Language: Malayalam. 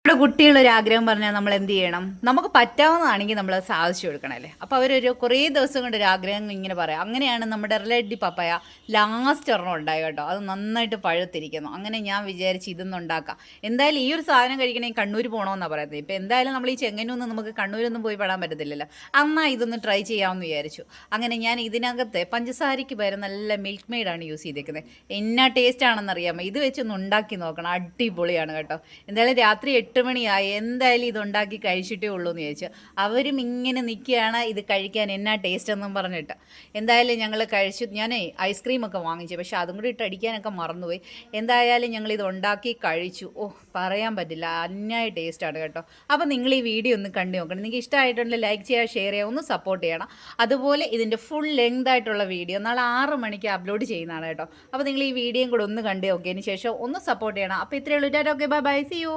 നമ്മുടെ കുട്ടികളൊരു ആഗ്രഹം പറഞ്ഞാൽ നമ്മൾ എന്ത് ചെയ്യണം? നമുക്ക് പറ്റാവുന്നതാണെങ്കിൽ നമ്മൾ സാധിച്ചു കൊടുക്കണമല്ലേ. അപ്പോൾ അവരൊരു കുറേ ദിവസം കൊണ്ട് ഒരു ആഗ്രഹം ഇങ്ങനെ പറയാം. അങ്ങനെയാണ് നമ്മുടെ റിലേറ്റീവ് പപ്പായ ലാസ്റ്റ് ഒരെണ്ണം ഉണ്ടായി കേട്ടോ. അത് നന്നായിട്ട് പഴുത്തിരിക്കുന്നു. അങ്ങനെ ഞാൻ വിചാരിച്ച് ഇതൊന്നും ഉണ്ടാക്കാം. എന്തായാലും ഈ ഒരു സാധനം കഴിക്കണമെങ്കിൽ കണ്ണൂർ പോകണമെന്നാണ് പറയുന്നത്. ഇപ്പോൾ എന്തായാലും നമ്മൾ ഈ ചെങ്ങന്നൂരിൽ നമുക്ക് കണ്ണൂരൊന്നും പോയി പെടാൻ പറ്റത്തില്ലല്ലോ. എന്നാൽ ഇതൊന്ന് ട്രൈ ചെയ്യാമെന്ന് വിചാരിച്ചു. അങ്ങനെ ഞാൻ ഇതിനകത്ത് പഞ്ചസാരയ്ക്ക് പകരം നല്ല മിൽക്ക് മെയ്ഡാണ് യൂസ് ചെയ്തേക്കുന്നത്. എന്നാ ടേസ്റ്റ് ആണെന്നറിയാമോ? ഇത് വെച്ചൊന്ന് ഉണ്ടാക്കി നോക്കണം. അടിപൊളിയാണ് കേട്ടോ. എന്തായാലും രാത്രി 8 മണിയായി. എന്തായാലും ഇതുണ്ടാക്കി കഴിച്ചിട്ടേ ഉള്ളൂ എന്ന് ചോദിച്ചു. അവരും ഇങ്ങനെ നിൽക്കുകയാണ് ഇത് കഴിക്കാൻ എന്നാ ടേസ്റ്റ് എന്നും പറഞ്ഞിട്ട്. എന്തായാലും ഞങ്ങൾ കഴിച്ചു. ഞാനേ ഐസ്ക്രീമൊക്കെ വാങ്ങിച്ചു, പക്ഷേ അതും കൂടി ഇട്ട് അടിക്കാനൊക്കെ മറന്നുപോയി. എന്തായാലും ഞങ്ങളിത് ഉണ്ടാക്കി കഴിച്ചു. ഓ, പറയാൻ പറ്റില്ല, അന്യായ ടേസ്റ്റാണ് കേട്ടോ. അപ്പോൾ നിങ്ങൾ ഈ വീഡിയോ ഒന്ന് കണ്ടു നോക്കണം. നിങ്ങൾക്ക് ഇഷ്ടമായിട്ടുണ്ടെങ്കിൽ ലൈക്ക് ചെയ്യുക, ഷെയർ ചെയ്യുക, ഒന്ന് സപ്പോർട്ട് ചെയ്യണം. അതുപോലെ ഇതിൻ്റെ ഫുൾ ലെങ്ത് ആയിട്ടുള്ള വീഡിയോ നാളെ 6 മണിക്ക് അപ്ലോഡ് ചെയ്യുന്നതാണ് കേട്ടോ. അപ്പോൾ നിങ്ങൾ ഈ വീഡിയോയും കൂടെ ഒന്ന് കണ്ടു നോക്കിയതിന് ശേഷം ഒന്ന് സപ്പോർട്ട് ചെയ്യണം. അപ്പോൾ ഇത്രയേ ഉള്ളൂ. ടാറ്റാ, okay, bye bye, see U.